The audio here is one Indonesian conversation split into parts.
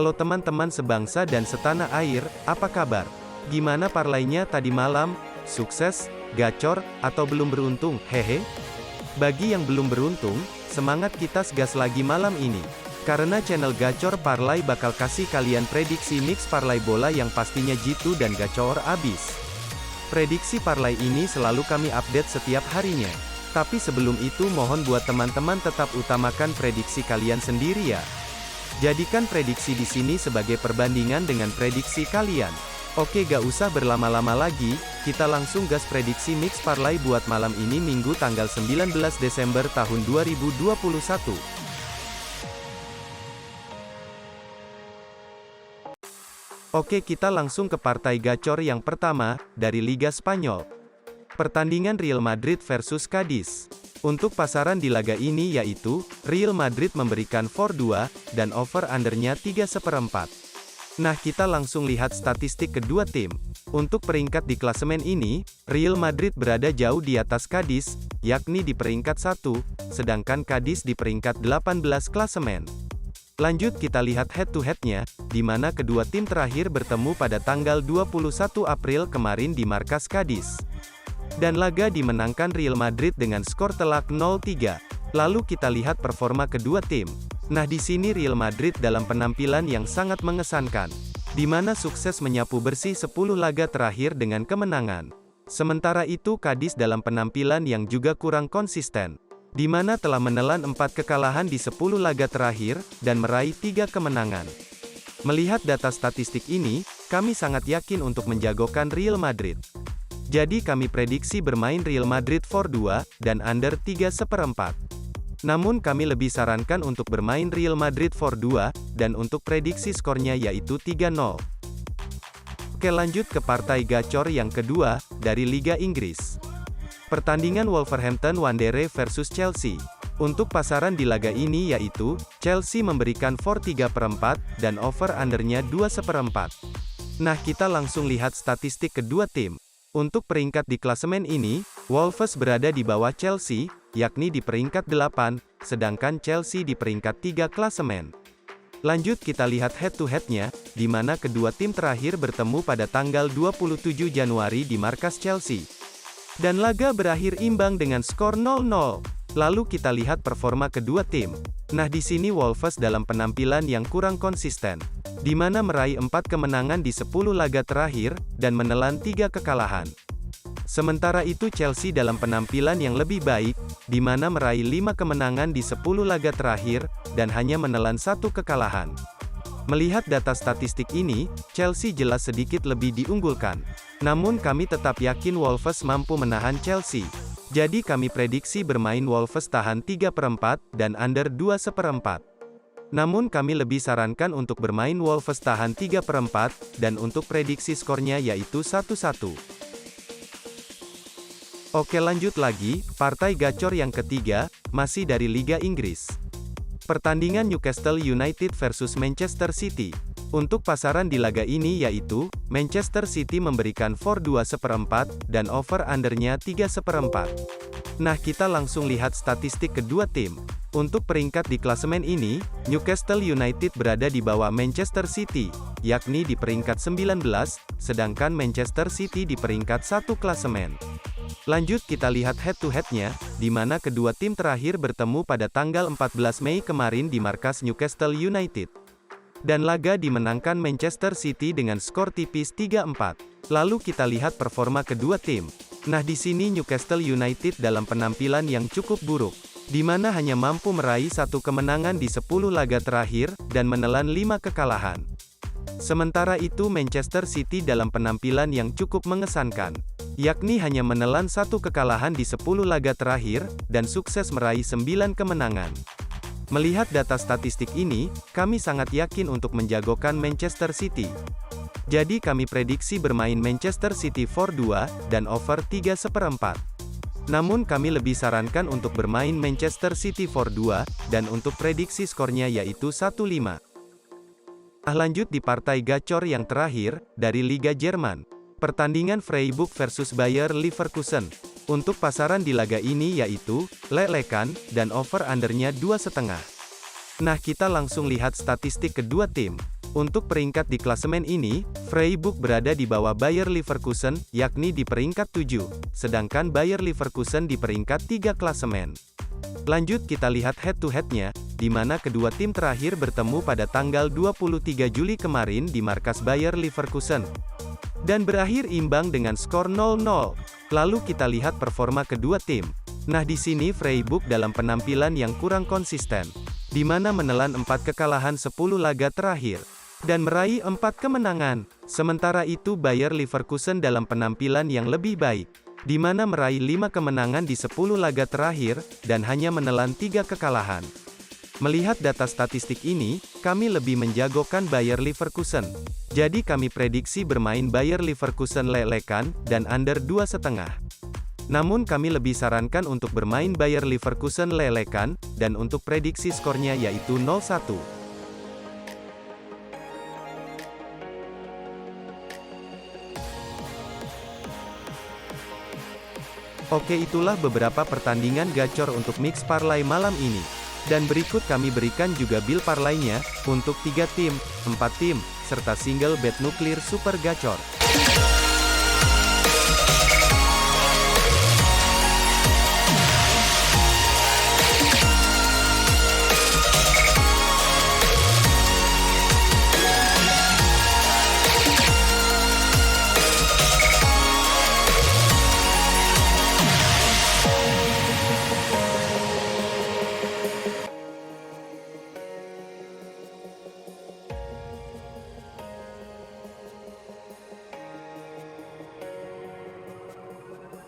Halo teman-teman sebangsa dan setanah air, apa kabar? Gimana parlaynya tadi malam? Sukses, gacor, atau belum beruntung? Hehe. Bagi yang belum beruntung, semangat kita gas lagi malam ini. Karena channel Gacor Parlay bakal kasih kalian prediksi mix parlay bola yang pastinya jitu dan gacor abis. Prediksi parlay ini selalu kami update setiap harinya. Tapi sebelum itu mohon buat teman-teman tetap utamakan prediksi kalian sendiri ya. Jadikan prediksi di sini sebagai perbandingan dengan prediksi kalian. Oke, gak usah berlama-lama lagi, kita langsung gas prediksi mix parlay buat malam ini Minggu tanggal 19 Desember tahun 2021. Oke, kita langsung ke partai gacor yang pertama, dari Liga Spanyol. Pertandingan Real Madrid versus Cadiz. Untuk pasaran di laga ini yaitu, Real Madrid memberikan 4-2, dan over-undernya 3/4. Nah, kita langsung lihat statistik kedua tim. Untuk peringkat di klasemen ini, Real Madrid berada jauh di atas Cadiz, yakni di peringkat 1, sedangkan Cadiz di peringkat 18 klasemen. Lanjut kita lihat head-to-headnya, di mana kedua tim terakhir bertemu pada tanggal 21 April kemarin di markas Cadiz. Dan laga dimenangkan Real Madrid dengan skor telak 0-3. Lalu kita lihat performa kedua tim. Nah, di sini Real Madrid dalam penampilan yang sangat mengesankan, di mana sukses menyapu bersih 10 laga terakhir dengan kemenangan. Sementara itu Cadiz dalam penampilan yang juga kurang konsisten, di mana telah menelan 4 kekalahan di 10 laga terakhir, dan meraih 3 kemenangan. Melihat data statistik ini, kami sangat yakin untuk menjagokan Real Madrid. Jadi kami prediksi bermain Real Madrid 4-2, dan under 3/4. Namun kami lebih sarankan untuk bermain Real Madrid 4-2, dan untuk prediksi skornya yaitu 3-0. Oke, lanjut ke partai gacor yang kedua, dari Liga Inggris. Pertandingan Wolverhampton Wanderers versus Chelsea. Untuk pasaran di laga ini yaitu, Chelsea memberikan 4/3, dan over-undernya 2/4. Nah, kita langsung lihat statistik kedua tim. Untuk peringkat di klasemen ini, Wolves berada di bawah Chelsea, yakni di peringkat 8, sedangkan Chelsea di peringkat 3 klasemen. Lanjut kita lihat head-to-headnya, di mana kedua tim terakhir bertemu pada tanggal 27 Januari di markas Chelsea. Dan laga berakhir imbang dengan skor 0-0. Lalu kita lihat performa kedua tim. Nah, di sini Wolves dalam penampilan yang kurang konsisten, di mana meraih 4 kemenangan di 10 laga terakhir, dan menelan 3 kekalahan. Sementara itu Chelsea dalam penampilan yang lebih baik, di mana meraih 5 kemenangan di 10 laga terakhir, dan hanya menelan 1 kekalahan. Melihat data statistik ini, Chelsea jelas sedikit lebih diunggulkan. Namun kami tetap yakin Wolves mampu menahan Chelsea. Jadi kami prediksi bermain Wolves tahan 3/4, dan under 2/4. Namun kami lebih sarankan untuk bermain Wolves tahan 3/4, dan untuk prediksi skornya yaitu 1-1. Oke, lanjut lagi, partai gacor yang ketiga, masih dari Liga Inggris. Pertandingan Newcastle United versus Manchester City. Untuk pasaran di laga ini yaitu, Manchester City memberikan 4/2/4, dan over-undernya 3/4. Nah, kita langsung lihat statistik kedua tim. Untuk peringkat di klasemen ini, Newcastle United berada di bawah Manchester City, yakni di peringkat 19, sedangkan Manchester City di peringkat 1 klasemen. Lanjut kita lihat head-to-headnya, di mana kedua tim terakhir bertemu pada tanggal 14 Mei kemarin di markas Newcastle United. Dan laga dimenangkan Manchester City dengan skor tipis 3-4. Lalu kita lihat performa kedua tim. Nah, di sini Newcastle United dalam penampilan yang cukup buruk, di mana hanya mampu meraih 1 kemenangan di 10 laga terakhir, dan menelan 5 kekalahan. Sementara itu Manchester City dalam penampilan yang cukup mengesankan, yakni hanya menelan 1 kekalahan di 10 laga terakhir, dan sukses meraih 9 kemenangan. Melihat data statistik ini, kami sangat yakin untuk menjagokan Manchester City. Jadi kami prediksi bermain Manchester City 4-2, dan over 3/4. Namun kami lebih sarankan untuk bermain Manchester City 4-2, dan untuk prediksi skornya yaitu 1-5. Nah, lanjut di partai gacor yang terakhir, dari Liga Jerman. Pertandingan Freiburg versus Bayer Leverkusen. Untuk pasaran di laga ini yaitu, lelekan, dan over-undernya 2,5. Nah, kita langsung lihat statistik kedua tim. Untuk peringkat di klasemen ini, Freiburg berada di bawah Bayer Leverkusen, yakni di peringkat 7, sedangkan Bayer Leverkusen di peringkat 3 klasemen. Lanjut kita lihat head-to-headnya, di mana kedua tim terakhir bertemu pada tanggal 23 Juli kemarin di markas Bayer Leverkusen, dan berakhir imbang dengan skor 0-0. Lalu kita lihat performa kedua tim. Nah di sini Freiburg dalam penampilan yang kurang konsisten, di mana menelan 4 kekalahan 10 laga terakhir, dan meraih 4 kemenangan. Sementara itu Bayer Leverkusen dalam penampilan yang lebih baik, di mana meraih 5 kemenangan di 10 laga terakhir, dan hanya menelan 3 kekalahan. Melihat data statistik ini, kami lebih menjagokan Bayer Leverkusen. Jadi kami prediksi bermain Bayer Leverkusen lelekan, dan under 2,5. Namun kami lebih sarankan untuk bermain Bayer Leverkusen lelekan, dan untuk prediksi skornya yaitu 0-1. Oke, itulah beberapa pertandingan gacor untuk mix parlay malam ini. Dan berikut kami berikan juga bill parlaynya, untuk 3 tim, 4 tim, serta single bet nuklir super gacor.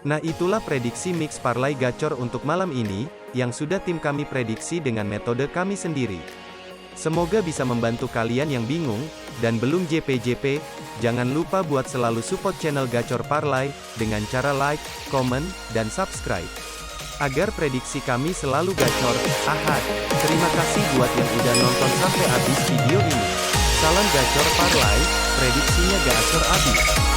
Nah itulah prediksi mix parlay gacor untuk malam ini, yang sudah tim kami prediksi dengan metode kami sendiri. Semoga bisa membantu kalian yang bingung, dan belum JP-JP, jangan lupa buat selalu support channel Gacor Parlay, dengan cara like, comment, dan subscribe. Agar prediksi kami selalu gacor, ahad. Terima kasih buat yang udah nonton sampai habis video ini. Salam Gacor Parlay, prediksinya gacor abis.